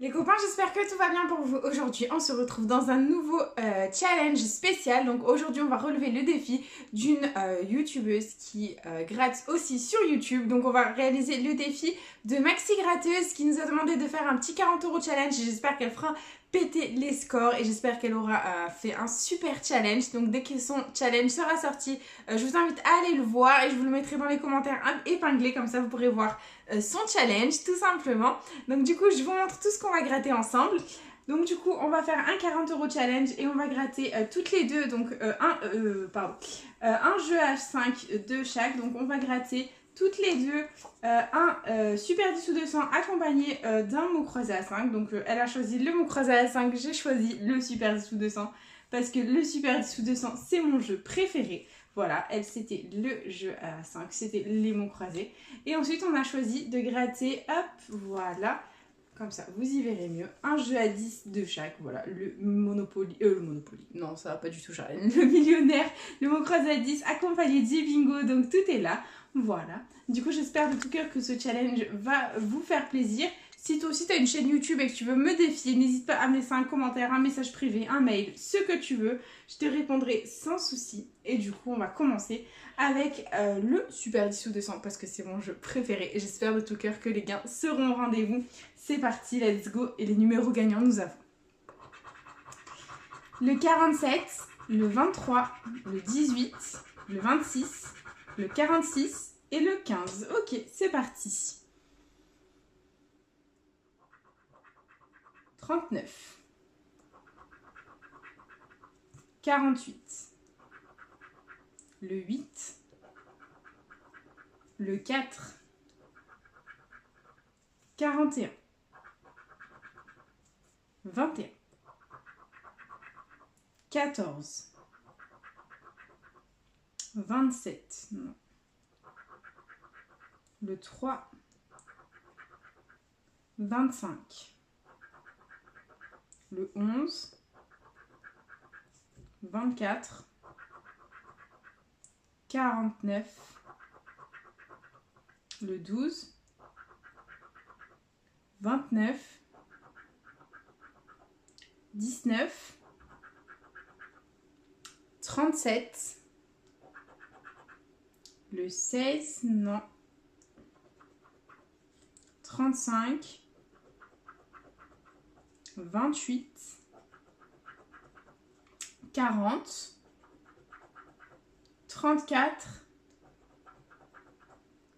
Les copains, j'espère que tout va bien pour vous. Aujourd'hui, on se retrouve dans un nouveau challenge spécial. Donc aujourd'hui, on va relever le défi d'une youtubeuse qui gratte aussi sur YouTube. Donc on va réaliser le défi de Maxi Gratteuse qui nous a demandé de faire un petit 40 € challenge. Et j'espère qu'elle fera péter les scores et j'espère qu'elle aura fait un super challenge. Donc dès que son challenge sera sorti, je vous invite à aller le voir et je vous le mettrai dans les commentaires épinglés. Comme ça, vous pourrez voir son challenge tout simplement. Donc du coup, je vous montre tout ce qu'on va gratter ensemble. Donc du coup, on va faire un 40 € challenge et on va gratter toutes les deux, donc un jeu à 5 de chaque. Donc on va gratter toutes les deux un Super 10 ou 200 accompagné d'un mot croisé à 5. Donc elle a choisi le mot croisé à 5, j'ai choisi le Super 10 ou 200 parce que le Super 10 ou 200 c'est mon jeu préféré. Voilà, elle c'était le jeu à 5, c'était les mots croisés. Et ensuite on a choisi de gratter, hop, voilà, comme ça vous y verrez mieux, un jeu à 10 de chaque, voilà, le Monopoly, non ça va pas du tout Charlène, le millionnaire, le mot croisé à 10 accompagné du bingo, donc tout est là, voilà. Du coup j'espère de tout cœur que ce challenge va vous faire plaisir. Si toi aussi tu as une chaîne YouTube et que tu veux me défier, n'hésite pas à me laisser un commentaire, un message privé, un mail, ce que tu veux. Je te répondrai sans souci. Et du coup, on va commencer avec le Super 10 ou 200 parce que c'est mon jeu préféré. Et j'espère de tout cœur que les gains seront au rendez-vous. C'est parti, let's go. Et les numéros gagnants, nous avons le 47, le 23, le 18, le 26, le 46 et le 15. Ok, c'est parti. 39, 48, le 8, le 4, 41, 21, 14, 27, non, le 3, 25, le 11, 24, 49, le 12, 29, 19, 37, le 16, non, 35, 28, 40, 34,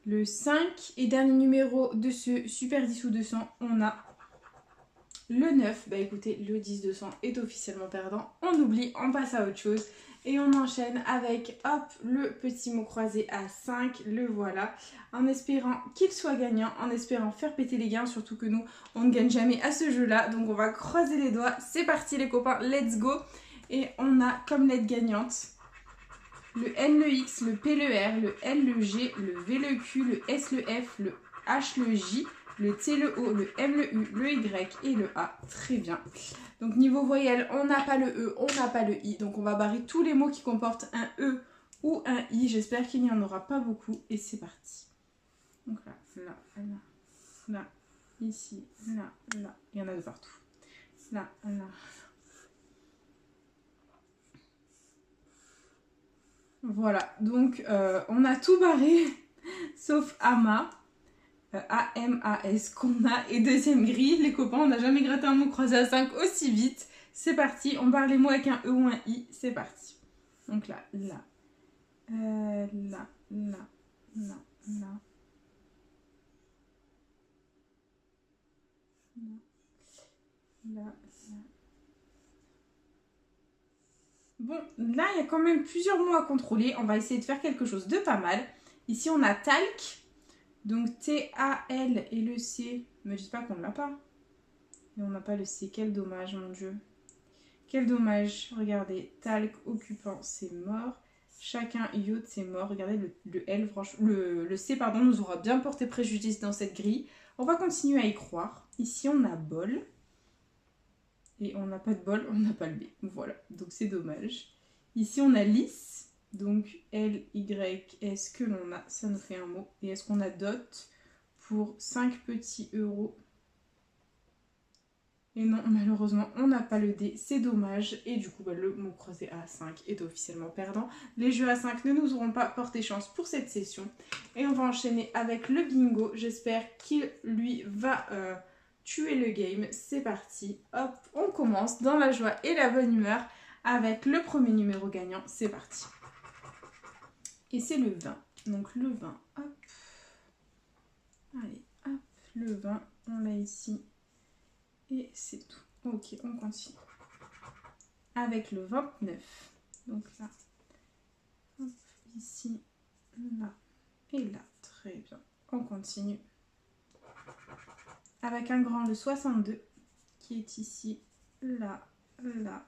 le 5 et dernier numéro de ce Super 10 ou 200, on a le 9. Bah écoutez, le 10-200 est officiellement perdant. On oublie, on passe à autre chose. Et on enchaîne avec, hop, le petit mot croisé à 5, le voilà. En espérant qu'il soit gagnant, en espérant faire péter les gains, surtout que nous, on ne gagne jamais à ce jeu-là. Donc on va croiser les doigts. C'est parti les copains, let's go. Et on a comme lettre gagnante le N, le X, le P, le R, le L, le G, le V, le Q, le S, le F, le H, le J, le T, le O, le M, le U, le Y et le A. Très bien. Donc niveau voyelle, on n'a pas le E, on n'a pas le I. Donc on va barrer tous les mots qui comportent un E ou un I. J'espère qu'il n'y en aura pas beaucoup. Et c'est parti. Donc là, là, là, là, ici, là, là. Il y en a de partout. Là, là. Voilà, donc on a tout barré, sauf AMA, A-M-A-S qu'on a, et deuxième grille, les copains, on n'a jamais gratté un mot croisé à 5 aussi vite. C'est parti, on barre les mots avec un E ou un I, c'est parti. Donc là, là, là, là, là, là, là, là. Bon, là, il y a quand même plusieurs mots à contrôler. On va essayer de faire quelque chose de pas mal. Ici, on a talc. Donc T-A-L et le C. Me dites pas qu'on ne l'a pas. Et on n'a pas le C. Quel dommage, mon Dieu. Quel dommage. Regardez, talc, occupant, c'est mort. Chacun, yacht, c'est mort. Regardez, le L, franchement, le C, pardon, nous aura bien porté préjudice dans cette grille. On va continuer à y croire. Ici, on a bol. Et on n'a pas de bol, on n'a pas le B. Voilà, donc c'est dommage. Ici, on a lisse. Donc L-Y-S que l'on a, ça nous fait un mot. Et est-ce qu'on a dot pour 5 petits euros? Et non, malheureusement, on n'a pas le dé, c'est dommage. Et du coup, bah, le mot croisé à 5 est officiellement perdant. Les jeux à 5 ne nous auront pas porté chance pour cette session. Et on va enchaîner avec le bingo. J'espère qu'il, lui, va tuer le game. C'est parti. Hop, on commence dans la joie et la bonne humeur avec le premier numéro gagnant. C'est parti. Et c'est le 20. Donc le 20, hop. Allez, hop, le 20, on l'a ici. Et c'est tout. Ok, on continue. Avec le 29. Donc là, hop, ici, là et là. Très bien. On continue. Avec un grand, le 62, qui est ici, là, là,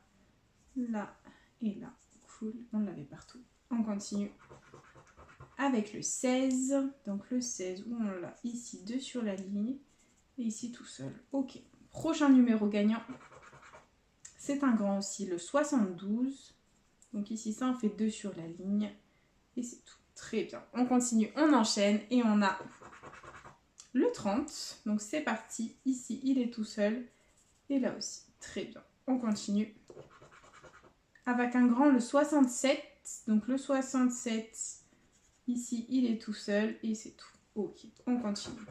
là et là. Cool, on l'avait partout. On continue. Avec le 16. Donc le 16, où on l'a ici, 2 sur la ligne. Et ici, tout seul. Ok. Prochain numéro gagnant, c'est un grand aussi, le 72. Donc ici, ça en fait 2 sur la ligne. Et c'est tout. Très bien. On continue, on enchaîne et on a le 30. Donc c'est parti. Ici, il est tout seul. Et là aussi. Très bien. On continue. Avec un grand, le 67. Donc le 67, ici, il est tout seul. Et c'est tout. Ok. On continue.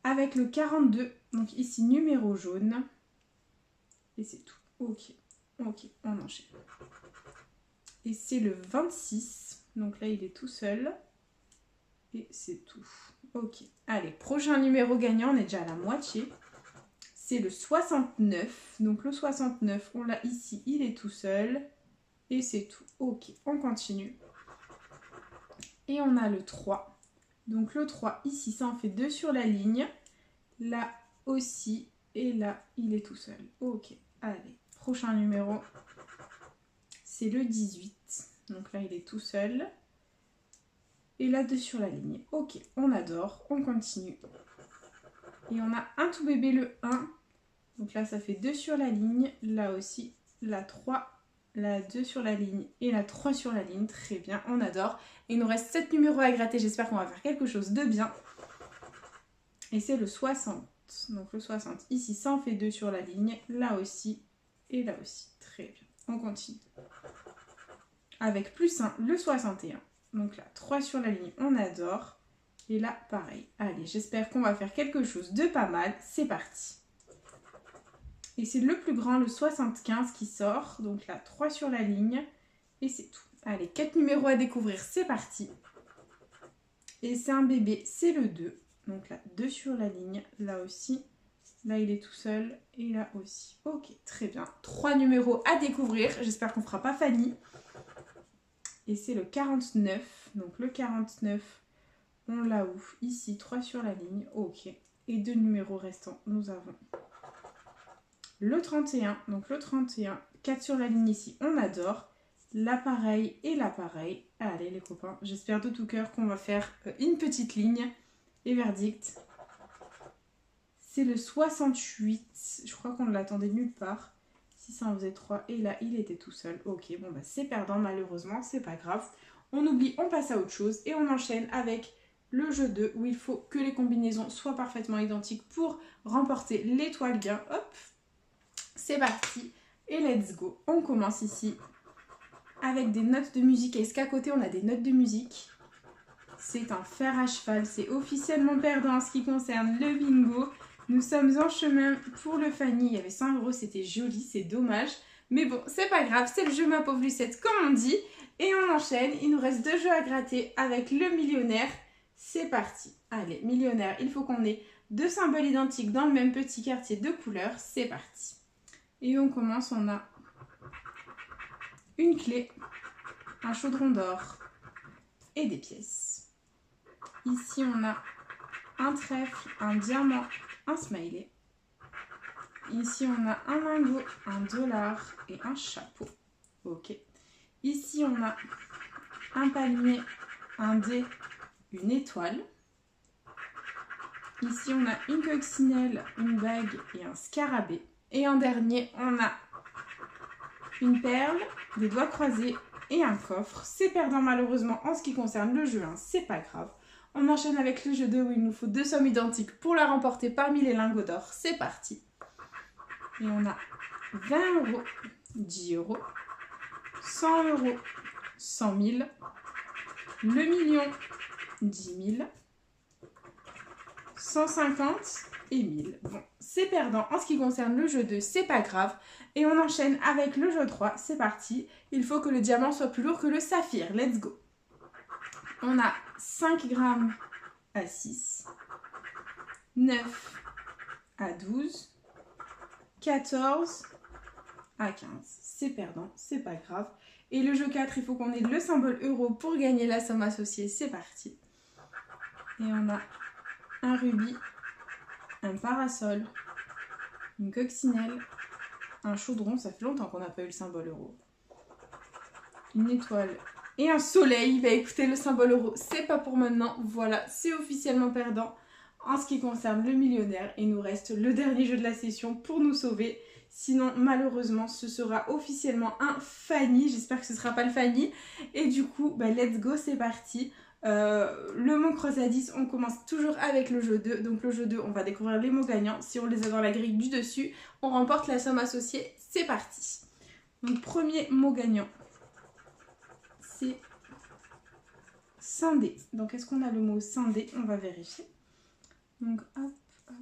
Avec le 42, donc ici numéro jaune, et c'est tout. Ok, ok, on enchaîne. Et c'est le 26, donc là il est tout seul, et c'est tout. Ok, allez, prochain numéro gagnant, on est déjà à la moitié. C'est le 69, donc le 69, on l'a ici, il est tout seul, et c'est tout. Ok, on continue. Et on a le 3. Donc le 3, ici, ça en fait 2 sur la ligne. Là aussi. Et là, il est tout seul. Ok, allez. Prochain numéro, c'est le 18. Donc là, il est tout seul. Et là, 2 sur la ligne. Ok, on adore. On continue. Et on a un tout bébé, le 1. Donc là, ça fait 2 sur la ligne. Là aussi, la 3. La 2 sur la ligne et la 3 sur la ligne. Très bien, on adore. Il nous reste 7 numéros à gratter. J'espère qu'on va faire quelque chose de bien. Et c'est le 60. Donc le 60. Ici, ça en fait 2 sur la ligne. Là aussi et là aussi. Très bien. On continue. Avec plus 1, le 61. Donc là, 3 sur la ligne. On adore. Et là, pareil. Allez, j'espère qu'on va faire quelque chose de pas mal. C'est parti. Et c'est le plus grand, le 75 qui sort. Donc là, 3 sur la ligne. Et c'est tout. Allez, 4 numéros à découvrir. C'est parti. Et c'est un bébé, c'est le 2. Donc là, 2 sur la ligne. Là aussi. Là, il est tout seul. Et là aussi. Ok, très bien. 3 numéros à découvrir. J'espère qu'on ne fera pas Fanny. Et c'est le 49. Donc le 49, on l'a où? Ici, 3 sur la ligne. Ok. Et 2 numéros restants, nous avons le 31, donc le 31, 4 sur la ligne ici, on adore. L'appareil et l'appareil. Allez les copains, j'espère de tout cœur qu'on va faire une petite ligne. Et verdict, c'est le 68. Je crois qu'on ne l'attendait nulle part. Si ça en faisait 3, et là il était tout seul. Ok, bon bah c'est perdant malheureusement, c'est pas grave. On oublie, on passe à autre chose et on enchaîne avec le jeu 2 où il faut que les combinaisons soient parfaitement identiques pour remporter l'étoile gain. Hop! C'est parti et let's go. On commence ici avec des notes de musique. Est-ce qu'à côté on a des notes de musique? C'est un fer à cheval. C'est officiellement perdant en ce qui concerne le bingo. Nous sommes en chemin pour le Fanny. Il y avait 100 €, c'était joli, c'est dommage. Mais bon, c'est pas grave, c'est le jeu ma pauvre Lucette comme on dit. Et on enchaîne. Il nous reste 2 jeux à gratter avec le millionnaire. C'est parti. Allez, millionnaire, il faut qu'on ait 2 symboles identiques dans le même petit quartier de couleurs. C'est parti. Et on commence, on a une clé, un chaudron d'or et des pièces. Ici, on a un trèfle, un diamant, un smiley. Ici, on a un lingot, un dollar et un chapeau. Ok. Ici, on a un palmier, un dé, une étoile. Ici, on a une coccinelle, une bague et un scarabée. Et en dernier, on a une perle, des doigts croisés et un coffre. C'est perdant malheureusement en ce qui concerne le jeu 1, c'est pas grave. On enchaîne avec le jeu 2 où il nous faut 2 sommes identiques pour la remporter parmi les lingots d'or. C'est parti. Et on a 20 euros, 10 euros, 100 euros, 100 000, le million, 10 000, 150 et 1000. Bon, c'est perdant. En ce qui concerne le jeu 2, c'est pas grave. Et on enchaîne avec le jeu 3. C'est parti. Il faut que le diamant soit plus lourd que le saphir. Let's go. On a 5 grammes à 6, 9 à 12, 14 à 15. C'est perdant, c'est pas grave. Et le jeu 4, il faut qu'on ait le symbole euro pour gagner la somme associée. C'est parti. Et on a un rubis, un parasol, une coccinelle, un chaudron, ça fait longtemps qu'on n'a pas eu le symbole euro, une étoile et un soleil. Bah écoutez, le symbole euro, c'est pas pour maintenant. Voilà, c'est officiellement perdant en ce qui concerne le millionnaire. Il nous reste le dernier jeu de la session pour nous sauver. Sinon, malheureusement, ce sera officiellement un Fanny. J'espère que ce sera pas le Fanny. Et du coup, bah, let's go, c'est parti. Le mot creusé à 10, on commence toujours avec le jeu 2. Donc le jeu 2, on va découvrir les mots gagnants. Si on les a dans la grille du dessus, on remporte la somme associée. C'est parti. Donc premier mot gagnant, c'est scindé. Donc est-ce qu'on a le mot scindé? On va vérifier. Donc hop, hop.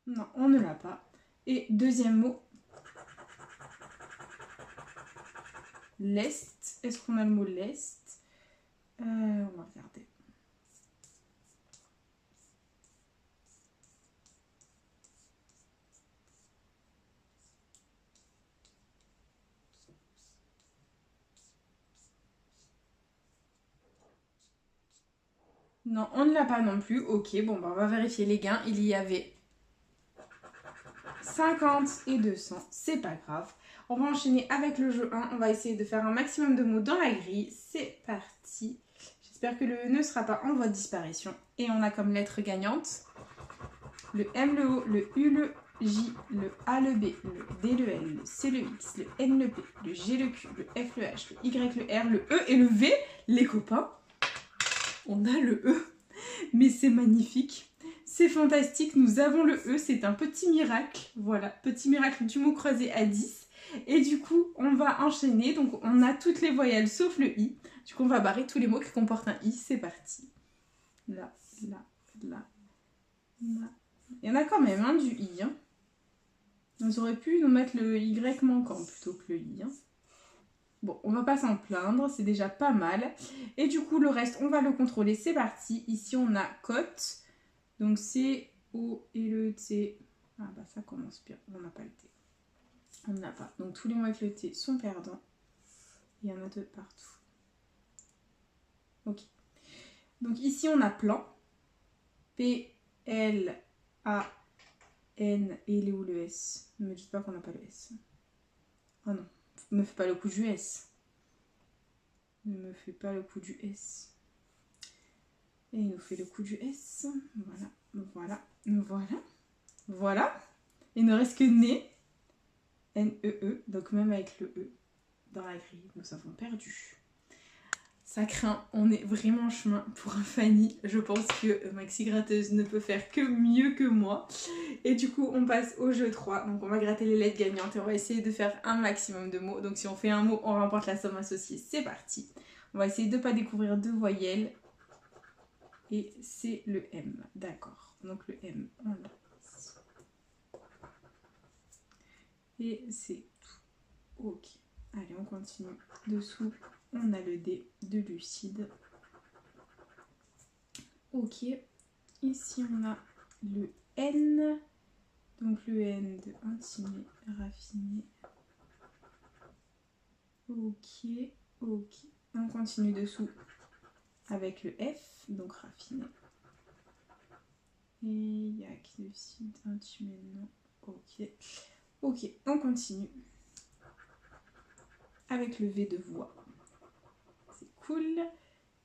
Non, on ne l'a pas. Et deuxième mot, lest. Est-ce qu'on a le mot lest? On va regarder. Non, on ne l'a pas non plus. Ok, bon, bah, on va vérifier les gains. Il y avait 50 et 200, c'est pas grave. On va enchaîner avec le jeu 1. On va essayer de faire un maximum de mots dans la grille. C'est parti. J'espère que le E ne sera pas en voie de disparition. Et on a comme lettres gagnantes le M, le O, le U, le J, le A, le B, le D, le L, le C, le X, le N, le P, le G, le Q, le F, le H, le Y, le R, le E et le V. Les copains, on a le E. Mais c'est magnifique. C'est fantastique, nous avons le E, c'est un petit miracle. Voilà, petit miracle du mot creusé à 10. Et du coup, on va enchaîner. Donc, on a toutes les voyelles sauf le I. Du coup, on va barrer tous les mots qui comportent un I. C'est parti. Là, là, là, là. Il y en a quand même, hein, du I. Hein. On aurait pu nous mettre le Y manquant plutôt que le I. Hein. Bon, on va pas s'en plaindre, c'est déjà pas mal. Et du coup, le reste, on va le contrôler. C'est parti. Ici, on a côte. Donc, C, O et le T. Ah bah, ça commence bien. On n'a pas le T. On n'a pas. Donc, tous les mots avec le T sont perdants. Il y en a deux partout. Ok. Donc, ici, on a plan. P, L, A, N. Et il est où le S? Ne me dites pas qu'on n'a pas le S. Oh non. Ne me fais pas le coup du S. Ne me fais pas le coup du S. Et il nous fait le coup du S. Voilà, voilà, voilà, voilà. Il ne reste que né. N-E-E. Donc même avec le E dans la grille, nous avons perdu. Ça craint, on est vraiment en chemin pour un Fanny. Je pense que Maxi Gratteuse ne peut faire que mieux que moi. Et du coup, on passe au jeu 3. Donc on va gratter les lettres gagnantes et on va essayer de faire un maximum de mots. Donc si on fait un mot, on remporte la somme associée. C'est parti. On va essayer de ne pas découvrir deux voyelles. Et c'est le M. D'accord. Donc le M, on l'a. Et c'est tout. Ok. Allez, on continue. Dessous, on a le D de lucide. Ok. Ici, on a le N. Donc le N de intimé, raffiné. Ok. Ok. On continue dessous avec le F, donc raffiné. Et yak, lucide, intimé, non. Ok. Ok, on continue avec le V de voix. C'est cool.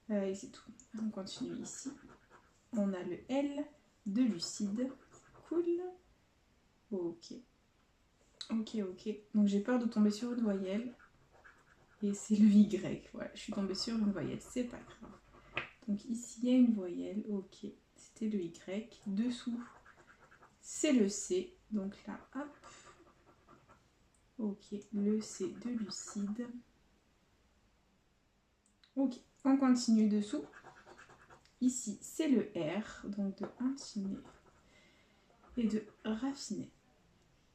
Et c'est tout. On continue ici. On a le L de lucide. Cool. Ok. Ok, ok. Donc j'ai peur de tomber sur une voyelle. Et c'est le Y. Voilà, je suis tombée sur une voyelle, c'est pas grave. Donc ici, il y a une voyelle. Ok, c'était le Y. Dessous, c'est le C. Donc là, hop. Ok, le C de lucide. Ok, on continue dessous. Ici, c'est le R. Donc de intiner et de raffiner.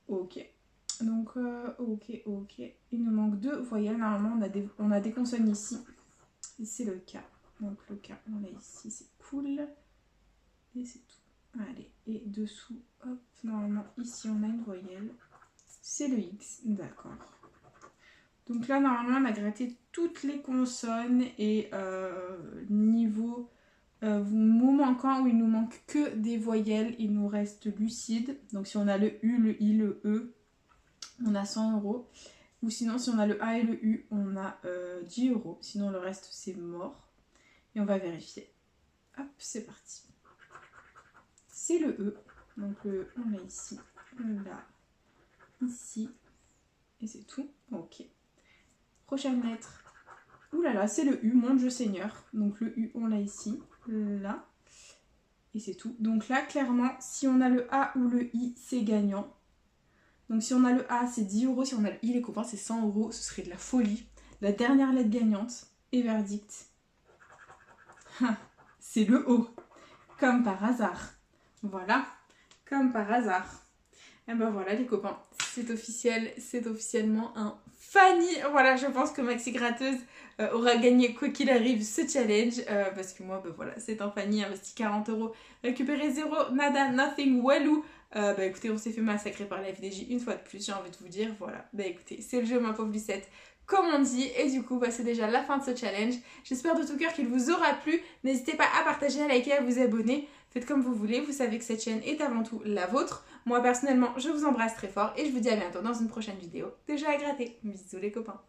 Ok. Donc, ok, ok. Il nous manque 2 voyelles. Normalement, on a des consonnes ici. Et c'est le K. Donc, le K, on l'a ici. C'est cool. Et c'est tout. Allez. Et dessous, hop. Normalement, ici, on a une voyelle. C'est le X. D'accord. Donc là, normalement, on a gratté toutes les consonnes. Et niveau mot manquant, où il nous manque que des voyelles, il nous reste lucide. Donc, si on a le U, le I, le E, on a 100 €. Ou sinon, si on a le A et le U, on a 10 €. Sinon, le reste, c'est mort. Et on va vérifier. Hop, c'est parti. C'est le E. Donc, le E, on l'a ici, là, ici. Et c'est tout. Ok. Prochaine lettre. Ouh là là, c'est le U, mon Dieu Seigneur. Donc, le U, on l'a ici, là. Et c'est tout. Donc là, clairement, si on a le A ou le I, c'est gagnant. Donc si on a le A, c'est 10 €. Si on a le I, les copains, c'est 100 €. Ce serait de la folie. La dernière lettre gagnante. Et verdict. C'est le O. Comme par hasard. Voilà. Comme par hasard. Et ben voilà les copains. C'est officiel. C'est officiellement un Fanny. Voilà, je pense que Maxi Gratteuse aura gagné quoi qu'il arrive ce challenge. Parce que moi, ben voilà, c'est un Fanny. Investi 40 €. Récupéré 0, nada, nothing, walou. Bah écoutez, on s'est fait massacrer par la FDJ une fois de plus, j'ai envie de vous dire, voilà. Bah écoutez, c'est le jeu ma pauvre Lucette, comme on dit, et du coup, bah, c'est déjà la fin de ce challenge. J'espère de tout cœur qu'il vous aura plu. N'hésitez pas à partager, à liker, à vous abonner. Faites comme vous voulez, vous savez que cette chaîne est avant tout la vôtre. Moi, personnellement, je vous embrasse très fort et je vous dis à bientôt dans une prochaine vidéo de jeux à gratter. Bisous les copains.